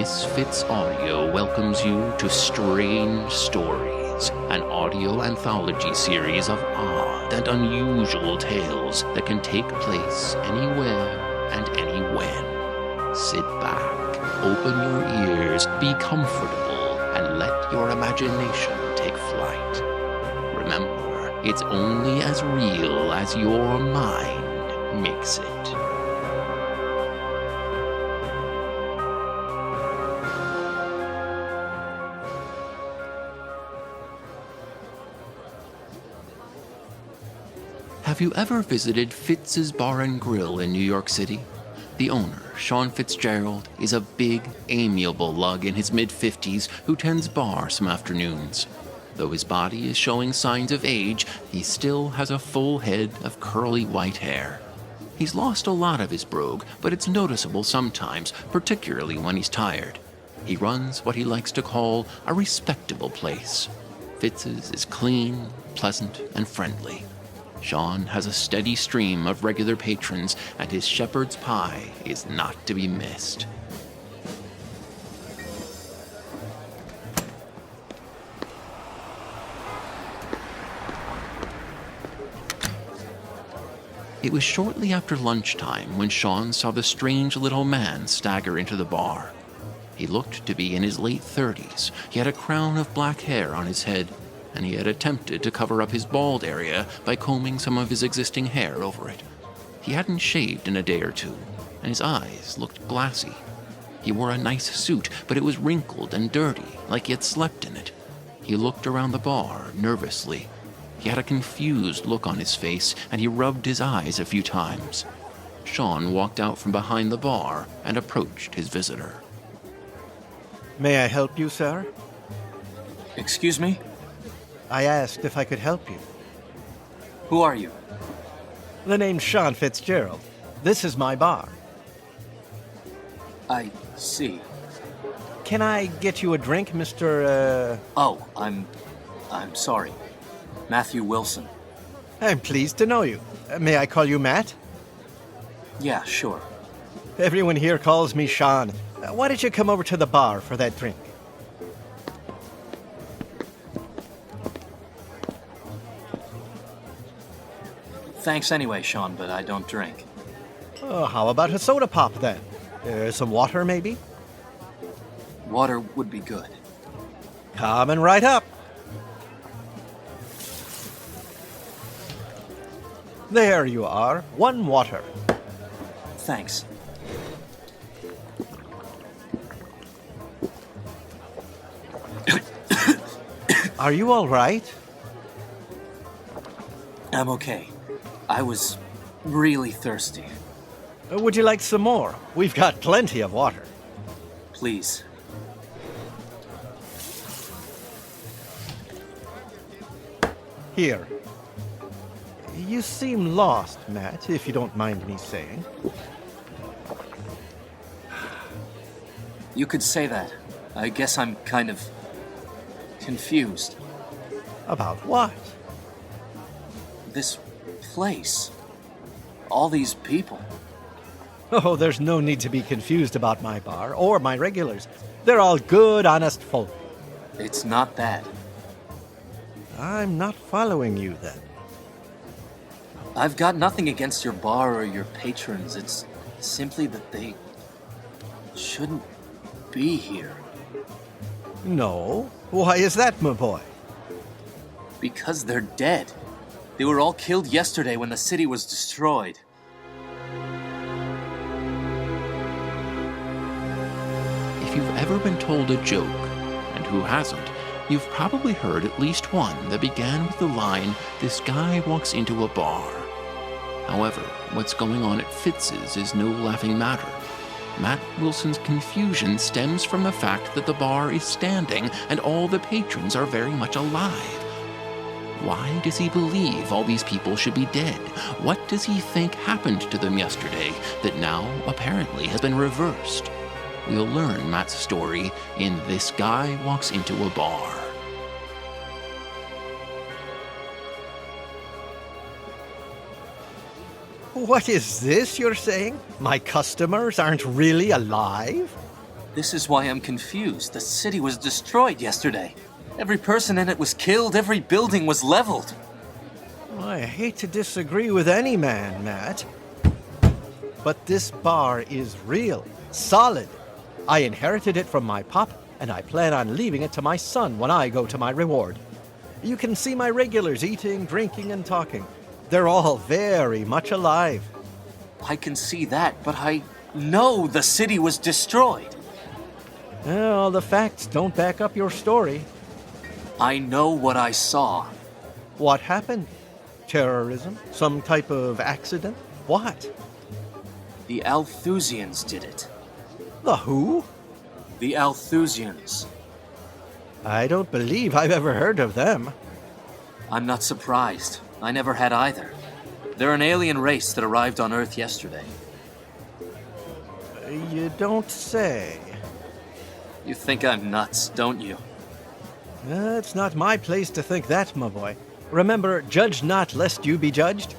Misfits Audio welcomes you to Strange Stories, an audio anthology series of odd and unusual tales that can take place anywhere and anywhen. Sit back, open your ears, be comfortable, and let your imagination take flight. Remember, it's only as real as your mind makes it. Have you ever visited Fitz's Bar and Grill in New York City? The owner, Sean Fitzgerald, is a big, amiable lug in his mid-50s who tends bar some afternoons. Though his body is showing signs of age, he still has a full head of curly white hair. He's lost a lot of his brogue, but it's noticeable sometimes, particularly when he's tired. He runs what he likes to call a respectable place. Fitz's is clean, pleasant, and friendly. Sean has a steady stream of regular patrons, and his shepherd's pie is not to be missed. It was shortly after lunchtime when Sean saw the strange little man stagger into the bar. He looked to be in his late 30s. He had a crown of black hair on his head, and he had attempted to cover up his bald area by combing some of his existing hair over it. He hadn't shaved in a day or two, and his eyes looked glassy. He wore a nice suit, but it was wrinkled and dirty, like he had slept in it. He looked around the bar nervously. He had a confused look on his face, and he rubbed his eyes a few times. Sean walked out from behind the bar and approached his visitor. May I help you, sir? Excuse me? I asked if I could help you. Who are you? The name's Sean Fitzgerald. This is my bar. I see. Can I get you a drink, Mr. Oh, I'm sorry. Matthew Wilson. I'm pleased to know you. May I call you Matt? Yeah, sure. Everyone here calls me Sean. Why don't you come over to the bar for that drink? Thanks anyway, Sean, but I don't drink. Oh, how about a soda pop, then? Some water, maybe? Water would be good. Coming right up. There you are. One water. Thanks. Are you all right? I'm okay. I was really thirsty. Would you like some more? We've got plenty of water. Please. Here. You seem lost, Matt, if you don't mind me saying. You could say that. I guess I'm kind of confused. About what? This place. All these people. Oh, there's no need to be confused about my bar or my regulars. They're all good, honest folk. It's not that. I'm not following you, then. I've got nothing against your bar or your patrons. It's simply that they shouldn't be here. No? Why is that, my boy? Because they're dead. They were all killed yesterday when the city was destroyed. If you've ever been told a joke, and who hasn't, you've probably heard at least one that began with the line, "This guy walks into a bar." However, what's going on at Fitz's is no laughing matter. Matt Wilson's confusion stems from the fact that the bar is standing and all the patrons are very much alive. Why does he believe all these people should be dead? What does he think happened to them yesterday that now apparently has been reversed? We'll learn Matt's story in This Guy Walks Into a Bar. What is this you're saying? My customers aren't really alive? This is why I'm confused. The city was destroyed yesterday. Every person in it was killed, every building was leveled. I hate to disagree with any man, Matt. But this bar is real, solid. I inherited it from my pop, and I plan on leaving it to my son when I go to my reward. You can see my regulars eating, drinking, and talking. They're all very much alive. I can see that, but I know the city was destroyed. Well, the facts don't back up your story. I know what I saw. What happened? Terrorism? Some type of accident? What? The Althusians did it. The who? The Althusians. I don't believe I've ever heard of them. I'm not surprised. I never had either. They're an alien race that arrived on Earth yesterday. You don't say. You think I'm nuts, don't you? It's not my place to think that, my boy. Remember, judge not lest you be judged.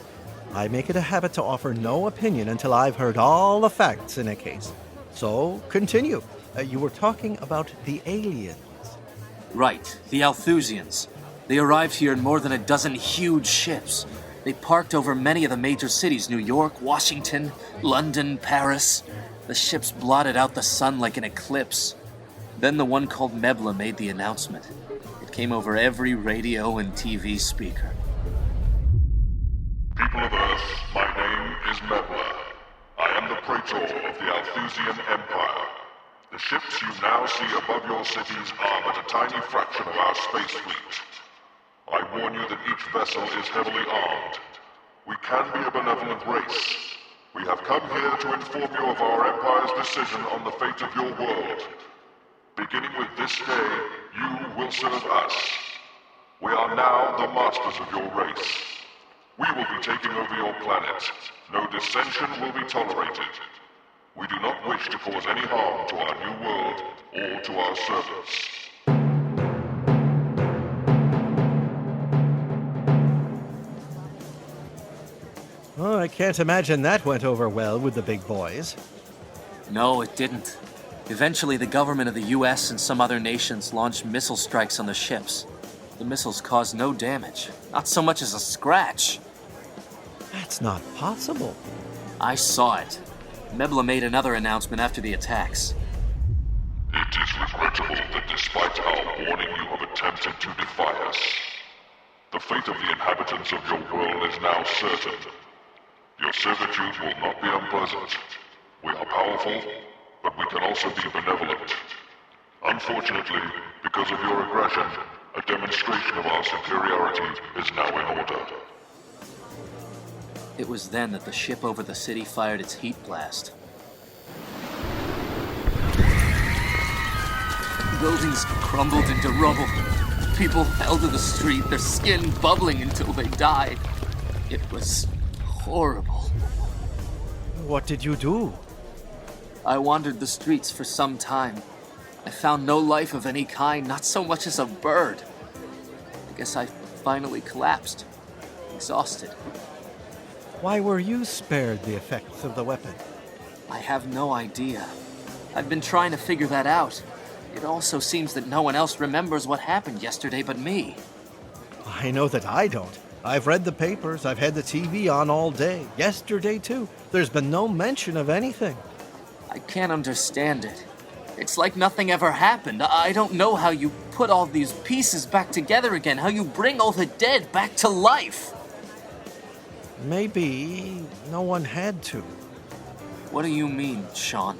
I make it a habit to offer no opinion until I've heard all the facts in a case. So, continue. You were talking about the aliens. Right, the Althusians. They arrived here in more than a dozen huge ships. They parked over many of the major cities: New York, Washington, London, Paris. The ships blotted out the sun like an eclipse. Then the one called Mebla made the announcement. It came over every radio and TV speaker. People of Earth, my name is Mebla. I am the Praetor of the Althusian Empire. The ships you now see above your cities are but a tiny fraction of our space fleet. I warn you that each vessel is heavily armed. We can be a benevolent race. We have come here to inform you of our Empire's decision on the fate of your world. Beginning with this day, you will serve us. We are now the masters of your race. We will be taking over your planet. No dissension will be tolerated. We do not wish to cause any harm to our new world or to our servants. Oh, I can't imagine that went over well with the big boys. No, it didn't. Eventually, the government of the US and some other nations launched missile strikes on the ships. The missiles caused no damage, not so much as a scratch. That's not possible. I saw it. Mebla made another announcement after the attacks. It is regrettable that despite our warning you have attempted to defy us. The fate of the inhabitants of your world is now certain. Your servitude will not be unpleasant. We are powerful, but we can also be benevolent. Unfortunately, because of your aggression, a demonstration of our superiority is now in order. It was then that the ship over the city fired its heat blast. Buildings crumbled into rubble. People fell to the street, their skin bubbling until they died. It was horrible. What did you do? I wandered the streets for some time. I found no life of any kind, not so much as a bird. I guess I finally collapsed, exhausted. Why were you spared the effects of the weapon? I have no idea. I've been trying to figure that out. It also seems that no one else remembers what happened yesterday but me. I know that I don't. I've read the papers, I've had the TV on all day. Yesterday, too. There's been no mention of anything. I can't understand it. It's like nothing ever happened. I don't know how you put all these pieces back together again, how you bring all the dead back to life. Maybe no one had to. What do you mean, Sean?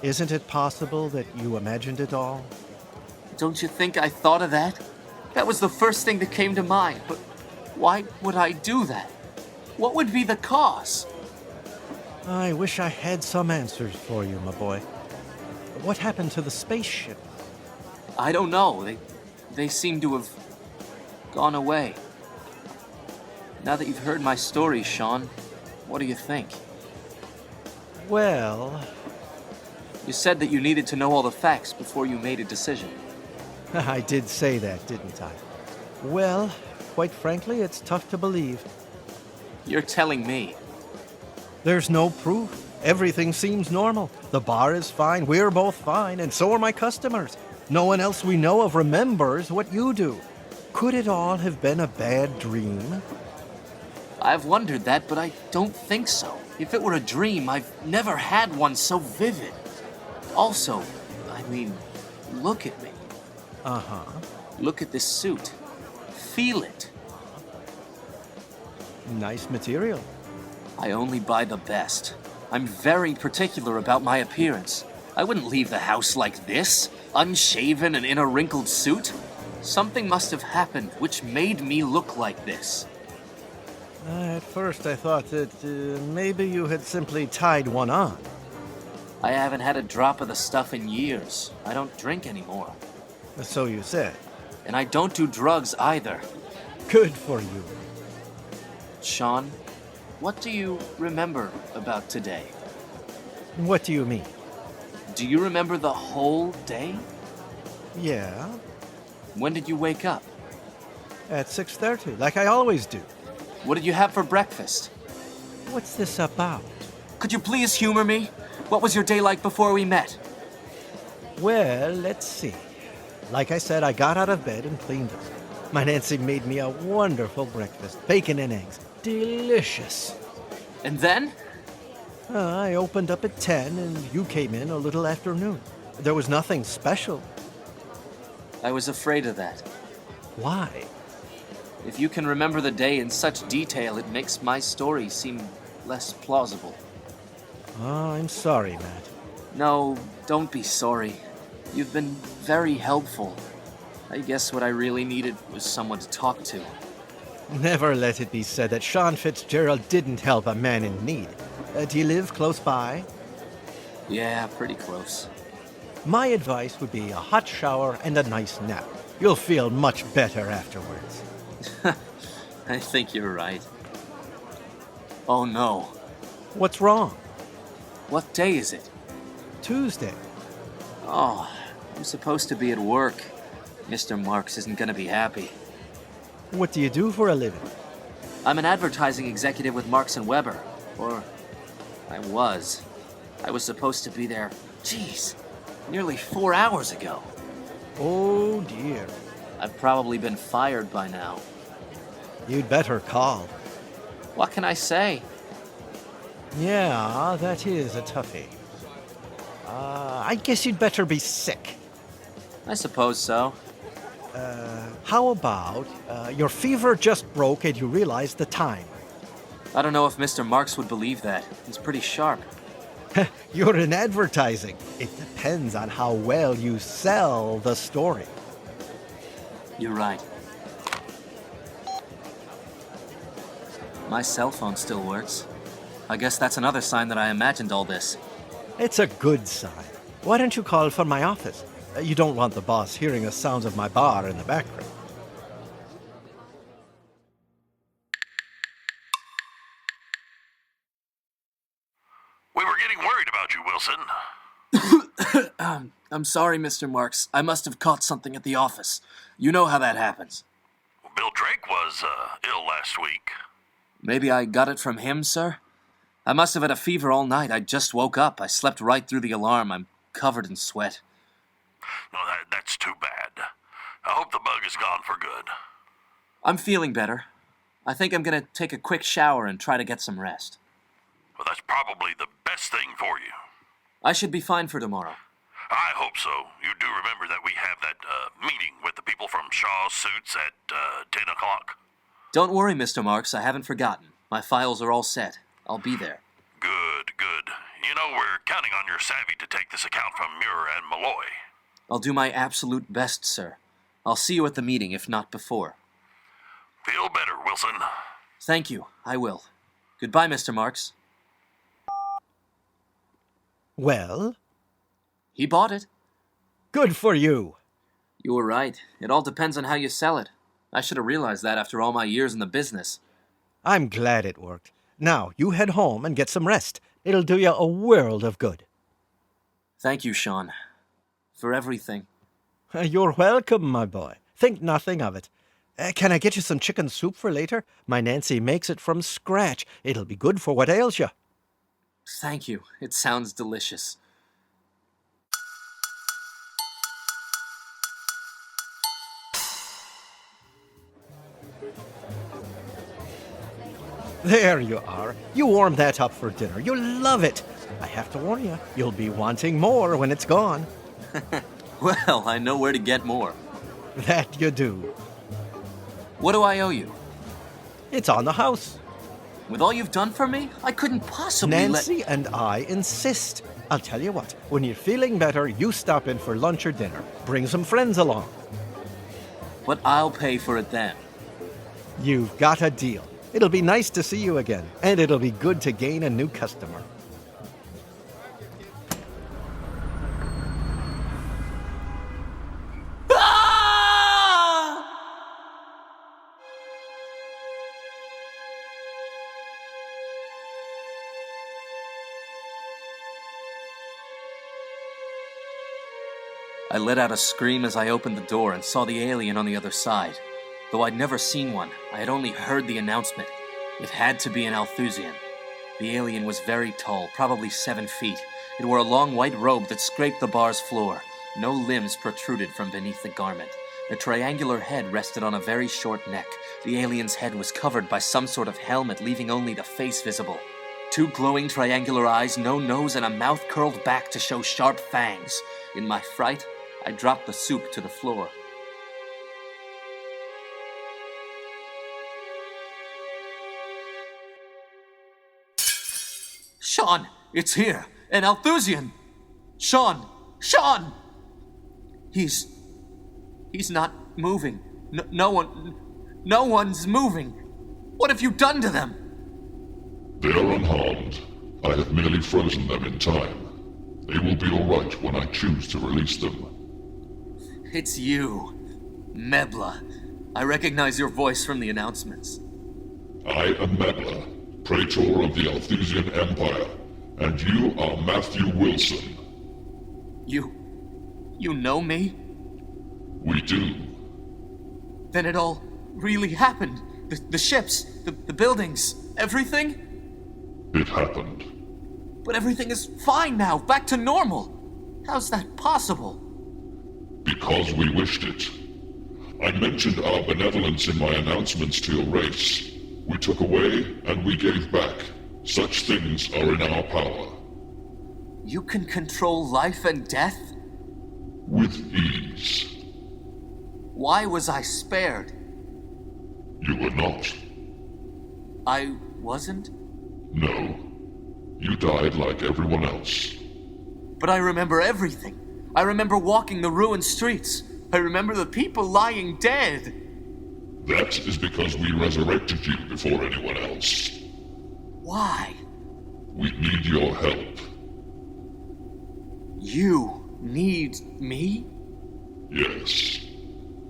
Isn't it possible that you imagined it all? Don't you think I thought of that? That was the first thing that came to mind, but why would I do that? What would be the cause? I wish I had some answers for you, my boy. What happened to the spaceship? I don't know. They seem to have gone away. Now that you've heard my story, Sean, what do you think? Well... You said that you needed to know all the facts before you made a decision. I did say that, didn't I? Well, quite frankly, it's tough to believe. You're telling me. There's no proof. Everything seems normal. The bar is fine, we're both fine, and so are my customers. No one else we know of remembers what you do. Could it all have been a bad dream? I've wondered that, but I don't think so. If it were a dream, I've never had one so vivid. Also, I mean, look at me. Uh-huh. Look at this suit. Feel it. Nice material. I only buy the best. I'm very particular about my appearance. I wouldn't leave the house like this, unshaven and in a wrinkled suit. Something must have happened which made me look like this. At first I thought that maybe you had simply tied one on. I haven't had a drop of the stuff in years. I don't drink anymore. So you said. And I don't do drugs either. Good for you. Sean, what do you remember about today? What do you mean? Do you remember the whole day? Yeah, When did you wake up? at 6:30, like I always do. What did you have for breakfast? What's this about? Could you please humor me? What was your day like before we met? Well, let's see. Like I said, I got out of bed and cleaned up. My Nancy made me a wonderful breakfast. Bacon and eggs. Delicious. And then? I opened up at 10 and you came in a little after noon. There was nothing special. I was afraid of that. Why? If you can remember the day in such detail, it makes my story seem less plausible. Oh, I'm sorry, Matt. No, don't be sorry. You've been very helpful. I guess what I really needed was someone to talk to. Never let it be said that Sean Fitzgerald didn't help a man in need. Do you live close by? Yeah, pretty close. My advice would be a hot shower and a nice nap. You'll feel much better afterwards. I think you're right. Oh no. What's wrong? What day is it? Tuesday. Oh, I'm supposed to be at work. Mr. Marks isn't gonna be happy. What do you do for a living? I'm an advertising executive with Marks and Weber. Or I was. I was supposed to be there, geez, nearly 4 hours ago. Oh, dear. I've probably been fired by now. You'd better call. What can I say? Yeah, that is a toughie. I guess you'd better be sick. I suppose so. How about your fever just broke and you realize the time? I don't know if Mr. Marks would believe that. He's pretty sharp. You're in advertising. It depends on how well you sell the story. You're right. My cell phone still works. I guess that's another sign that I imagined all this. It's a good sign. Why don't you call from my office? You don't want the boss hearing the sounds of my bar in the background. We were getting worried about you, Wilson. I'm sorry, Mr. Marks. I must have caught something at the office. You know how that happens. Bill Drake was ill last week. Maybe I got it from him, sir? I must have had a fever all night. I just woke up. I slept right through the alarm. I'm covered in sweat. No, that's too bad. I hope the bug is gone for good. I'm feeling better. I think I'm gonna take a quick shower and try to get some rest. Well, that's probably the best thing for you. I should be fine for tomorrow. I hope so. You do remember that we have that meeting with the people from Shaw's Suits at 10 o'clock? Don't worry, Mr. Marks. I haven't forgotten. My files are all set. I'll be there. Good, good. You know, we're counting on your savvy to take this account from Muir and Malloy. I'll do my absolute best, sir. I'll see you at the meeting, if not before. Feel better, Wilson. Thank you. I will. Goodbye, Mr. Marks. Well, He bought it. good for you. You were right. It all depends on how you sell it. I should have realized that after all my years in the business. I'm glad it worked. Now, you head home and get some rest. It'll do you a world of good. Thank you, Sean. For everything. You're welcome, my boy. Think nothing of it. Can I get you some chicken soup for later? My Nancy makes it from scratch. It'll be good for what ails you. Thank you. It sounds delicious. There you are. You warmed that up for dinner. You'll love it. I have to warn you, you'll be wanting more when it's gone. Well, I know where to get more. That you do. What do I owe you? It's on the house. With all you've done for me, I couldn't possibly Nancy and I insist. I'll tell you what, when you're feeling better, you stop in for lunch or dinner. Bring some friends along. But I'll pay for it then. You've got a deal. It'll be nice to see you again, and it'll be good to gain a new customer. I let out a scream as I opened the door and saw the alien on the other side. Though I'd never seen one, I had only heard the announcement. It had to be an Althusian. The alien was very tall, probably 7 feet. It wore a long white robe that scraped the bar's floor. No limbs protruded from beneath the garment. The triangular head rested on a very short neck. The alien's head was covered by some sort of helmet, leaving only the face visible. 2 glowing triangular eyes, no nose, and a mouth curled back to show sharp fangs. In my fright, I dropped the soup to the floor. Sean! It's here! An Althusian! Sean! Sean! He's not moving. No one's moving. What have you done to them? They are unharmed. I have merely frozen them in time. They will be all right when I choose to release them. It's you, Mebla. I recognize your voice from the announcements. I am Mebla, Praetor of the Althusian Empire, and you are Matthew Wilson. You know me? We do. Then it all really happened. The ships, the buildings, everything? It happened. But everything is fine now, back to normal. How's that possible? Because we wished it. I mentioned our benevolence in my announcements to your race. We took away and we gave back. Such things are in our power. You can control life and death? With ease. Why was I spared? You were not. I wasn't? No. You died like everyone else. But I remember everything. I remember walking the ruined streets. I remember the people lying dead. That is because we resurrected you before anyone else. Why? We need your help. You need me? Yes.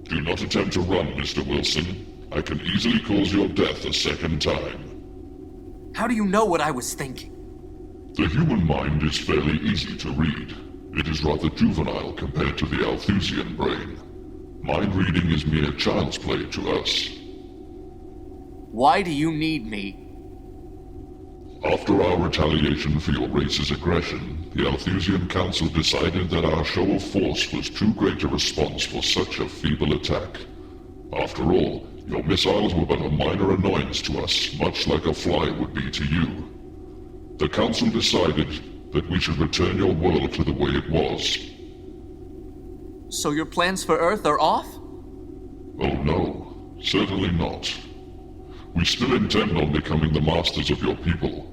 Do not attempt to run, Mr. Wilson. I can easily cause your death a second time. How do you know what I was thinking? The human mind is fairly easy to read. It is rather juvenile compared to the Althusian brain. Mind reading is mere child's play to us. Why do you need me? After our retaliation for your race's aggression, the Althusian Council decided that our show of force was too great a response for such a feeble attack. After all, your missiles were but a minor annoyance to us, much like a fly would be to you. The Council decided that we should return your world to the way it was. So your plans for Earth are off? Oh no, certainly not. We still intend on becoming the masters of your people.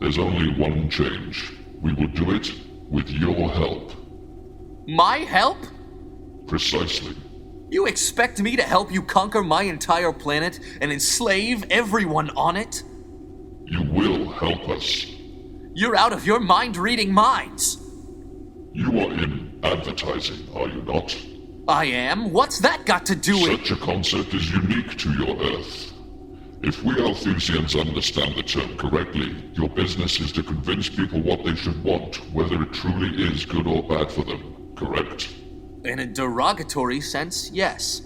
There's only one change. We will do it with your help. My help? Precisely. You expect me to help you conquer my entire planet and enslave everyone on it? You will help us. You're out of your mind reading minds. You are in advertising, are you not? I am? What's that got to do with... Such a concept is unique to your Earth. If we Althusians understand the term correctly, your business is to convince people what they should want, whether it truly is good or bad for them, correct? In a derogatory sense, yes.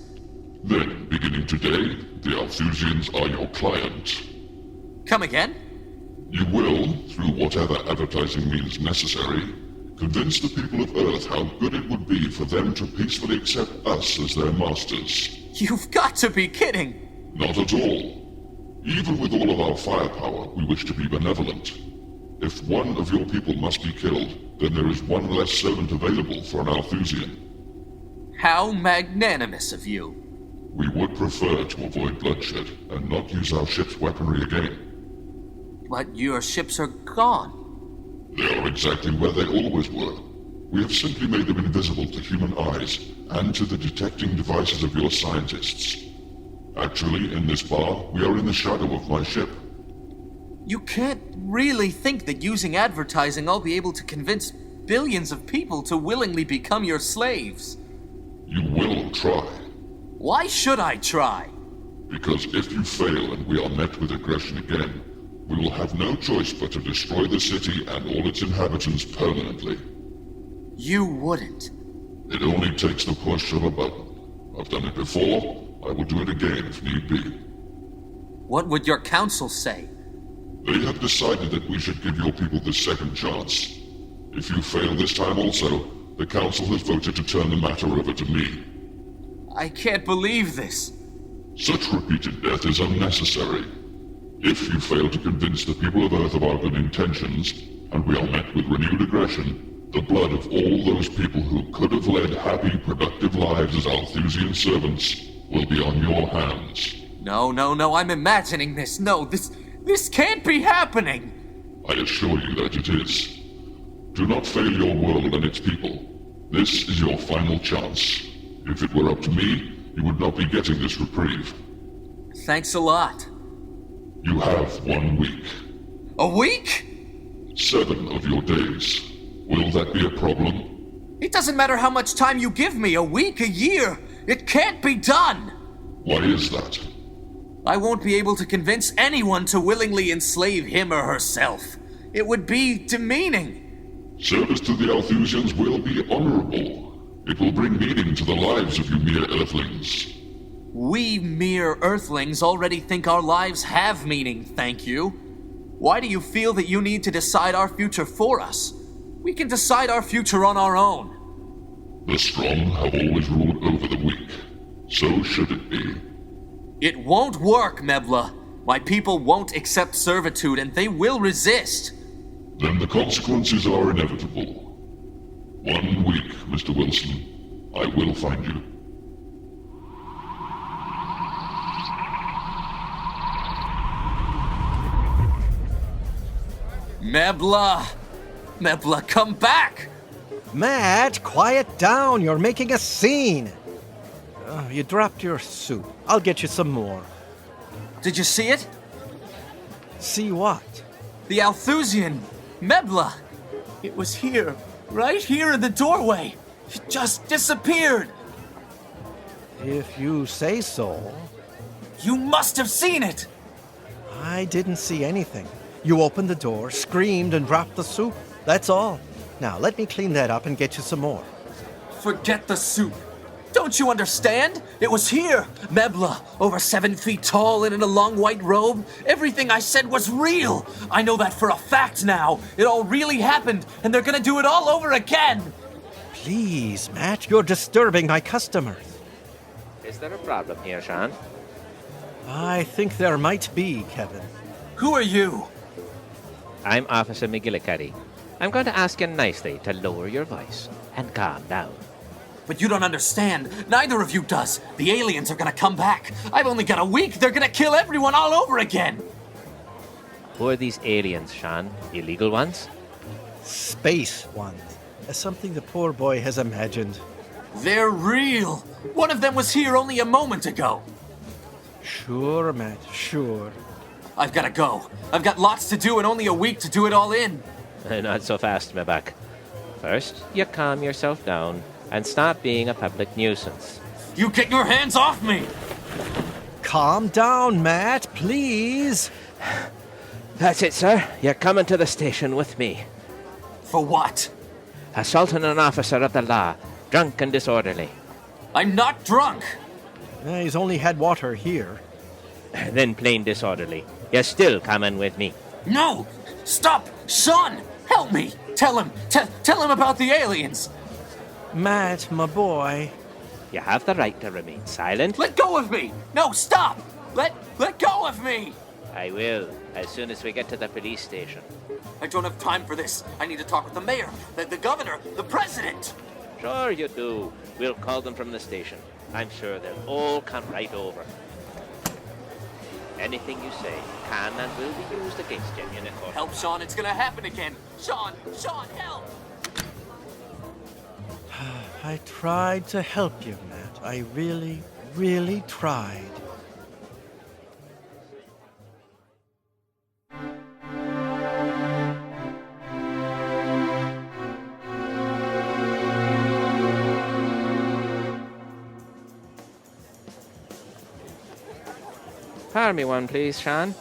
Then, beginning today, the Althusians are your client. Come again? You will, through whatever advertising means necessary, convince the people of Earth how good it would be for them to peacefully accept us as their masters. You've got to be kidding! Not at all. Even with all of our firepower, we wish to be benevolent. If one of your people must be killed, then there is one less servant available for an Althusian. How magnanimous of you. We would prefer to avoid bloodshed and not use our ship's weaponry again. But your ships are gone. They are exactly where they always were. We have simply made them invisible to human eyes and to the detecting devices of your scientists. Actually, in this bar, we are in the shadow of my ship. You can't really think that using advertising I'll be able to convince billions of people to willingly become your slaves. You will try. Why should I try? Because if you fail and we are met with aggression again, we will have no choice but to destroy the city and all its inhabitants permanently. You wouldn't. It only takes the push of a button. I've done it before, I will do it again if need be. What would your council say? They have decided that we should give your people the second chance. If you fail this time also, the council has voted to turn the matter over to me. I can't believe this. Such repeated death is unnecessary. If you fail to convince the people of Earth of our good intentions, and we are met with renewed aggression, the blood of all those people who could have led happy, productive lives as Althusian servants will be on your hands. No, I'm imagining this. No, this can't be happening. I assure you that it is. Do not fail your world and its people. This is your final chance. If it were up to me, you would not be getting this reprieve. Thanks a lot. You have 1 week. A week? 7 of your days. Will that be a problem? It doesn't matter how much time you give me, a week, a year. It can't be done. Why is that? I won't be able to convince anyone to willingly enslave him or herself. It would be demeaning. Service to the Althusians will be honorable. It will bring meaning to the lives of you mere Earthlings. We mere Earthlings already think our lives have meaning, thank you. Why do you feel that you need to decide our future for us? We can decide our future on our own. The strong have always ruled over the weak. So should it be. It won't work, Mebla. My people won't accept servitude, and they will resist. Then the consequences are inevitable. 1 week, Mr. Wilson. I will find you. Mebla! Mebla, come back! Matt, quiet down. You're making a scene. You dropped your soup. I'll get you some more. Did you see it? See what? The Althusian! Mebla! It was here, right here in the doorway. It just disappeared. If you say so. You must have seen it! I didn't see anything. You opened the door, screamed, and dropped the soup. That's all. Now, let me clean that up and get you some more. Forget the soup. Don't you understand? It was here. Mebla, over 7 feet tall and in a long white robe. Everything I said was real. I know that for a fact now. It all really happened, and they're gonna do it all over again. Please, Matt, you're disturbing my customers. Is there a problem here, Sean? I think there might be, Kevin. Who are you? I'm Officer MacGillicudy. I'm going to ask you nicely to lower your voice and calm down. But you don't understand. Neither of you does. The aliens are gonna come back. I've only got a week. They're gonna kill everyone all over again. Who are these aliens, Sean? Illegal ones? Space ones. Something the poor boy has imagined. They're real. One of them was here only a moment ago. Sure, Matt, sure. I've gotta go. I've got lots to do and only a week to do it all in. Not so fast, my buck. First, you calm yourself down and stop being a public nuisance. You get your hands off me! Calm down, Matt, please. That's it, sir. You're coming to the station with me. For what? Assaulting an officer of the law, drunk and disorderly. I'm not drunk! He's only had water here. Then plain disorderly. You're still coming with me. No! Stop! Sean! Help me! Tell him about the aliens! Matt, my boy. You have the right to remain silent. Let go of me! No, stop! Let go of me! I will, as soon as we get to the police station. I don't have time for this. I need to talk with the mayor, the governor, the president! Sure you do. We'll call them from the station. I'm sure they'll all come right over. Anything you say can and will be used against you in a court. Help, Sean, it's gonna happen again! Sean, help! I tried to help you, Matt. I really, really tried. Pour me one, please, Sean.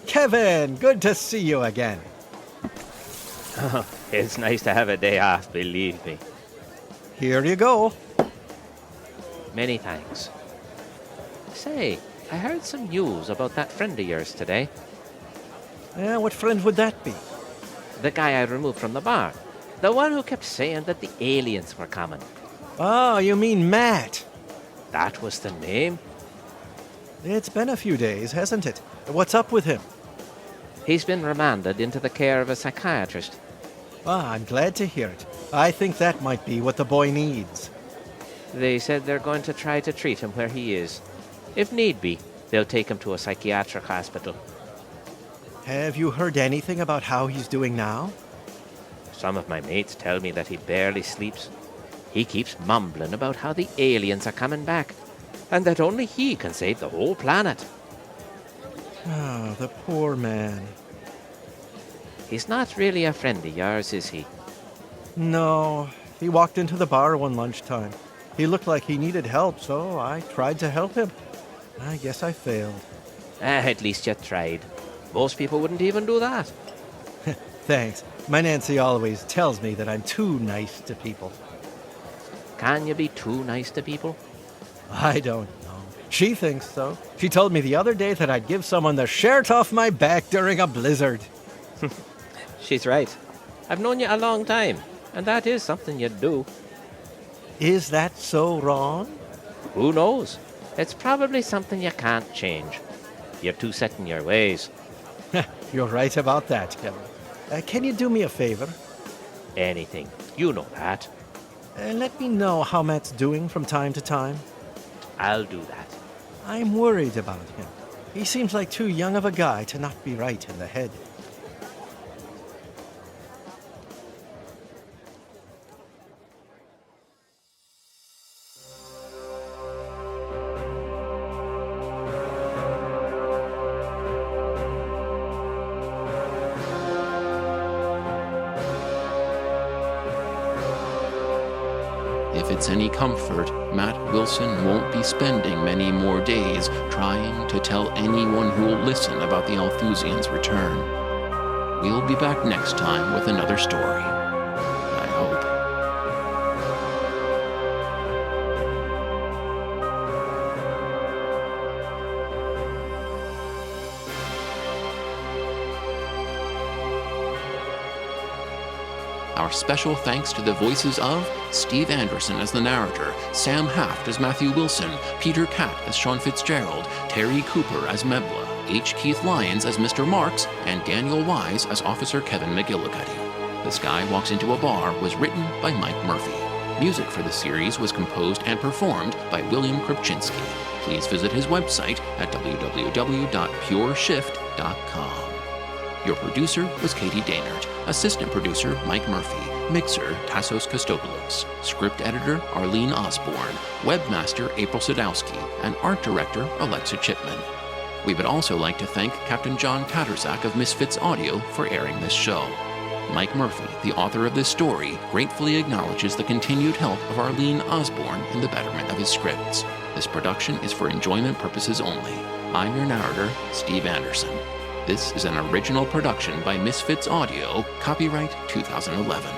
Kevin, good to see you again. It's nice to have a day off, believe me. Here you go. Many thanks. Say, I heard some news about that friend of yours today. Yeah, what friend would that be? The guy I removed from the bar. The one who kept saying that the aliens were coming. Oh, you mean Matt. That was the name? It's been a few days, hasn't it? What's up with him? He's been remanded into the care of a psychiatrist. Ah, I'm glad to hear it. I think that might be what the boy needs. They said they're going to try to treat him where he is. If need be, they'll take him to a psychiatric hospital. Have you heard anything about how he's doing now? Some of my mates tell me that he barely sleeps. He keeps mumbling about how the aliens are coming back, and that only he can save the whole planet. Oh, the poor man. He's not really a friend of yours, is he? No, he walked into the bar one lunchtime. He looked like he needed help, so I tried to help him. I guess I failed. At least you tried. Most people wouldn't even do that. Thanks. My Nancy always tells me that I'm too nice to people. Can you be too nice to people? I don't know. She thinks so. She told me the other day that I'd give someone the shirt off my back during a blizzard. She's right. I've known you a long time, and that is something you'd do. Is that so wrong? Who knows? It's probably something you can't change. You're too set in your ways. You're right about that, Kevin. Can you do me a favor? Anything. You know that. Let me know how Matt's doing from time to time. I'll do that. I'm worried about him. He seems like too young of a guy to not be right in the head. If it's any comfort, Matt Wilson won't be spending many more days trying to tell anyone who will listen about the Althusians' return. We'll be back next time with another story. I hope. Our special thanks to the voices of Steve Anderson as the narrator, Sam HAFT as Matthew Wilson, Peter KATT as Sean Fitzgerald, Terry Cooper as Mebla, H. Keith Lyons as Mr. Marks, and Daniel WYSE as Officer Kevin MacGillicudy. This Guy Walks Into a Bar was written by Mike Murphy. Music for the series was composed and performed by William Krupczynski. Please visit his website at www.pureshift.com. Your producer was Katie Dehnart, assistant producer Mike Murphy, mixer Tasos Kostopoulos, script editor Arlene Osborne, webmaster April Sadowski, and art director Alexa Chipman. We would also like to thank Captain John Tatterzak of Misfits Audio for airing this show. Mike Murphy, the author of this story, gratefully acknowledges the continued help of Arlene Osborne in the betterment of his scripts. This production is for enjoyment purposes only. I'm your narrator, Steve Anderson. This is an original production by Misfits Audio, copyright 2011.